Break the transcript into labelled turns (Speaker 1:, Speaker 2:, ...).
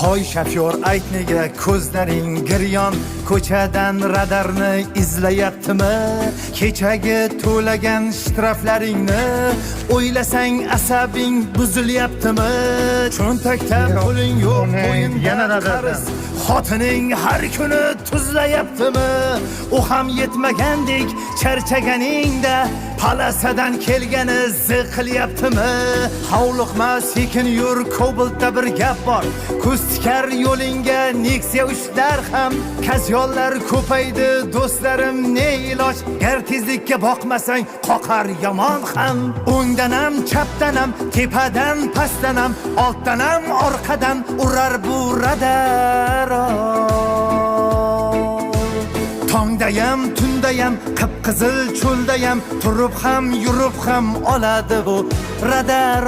Speaker 1: Hoy shofyor, ayt nega ko'zlaring giryon, ko'chadan radarni izlayaptimi? Kechagi to'lagan shtraflaringni o'ylasang asabing buzilyaptimi? Cho'ntakda puling yo'q, o'yinda qarz, xotining har kuni tuzlayaptimi? U ham yetmagandek charchaganingda palasadan kelgani ziqilyaptimi? Hovliqma, sekin yur, Kobaltda bir gap bor. Kustikar yo'lingga Nexia ushlar ham, kazyollar ko'paydi do'stlarim, ne iloj? Gar tezlikka boqmasang qoqar yomon ham. O'ngdan ham, chapdan ham, tepadan pastdan ham, ortdan ham, orqadan urar bu radar. Tongdayam, tundayam, qip-qizil cho'ldayam, turib ham, yurib ham oladi bu radar.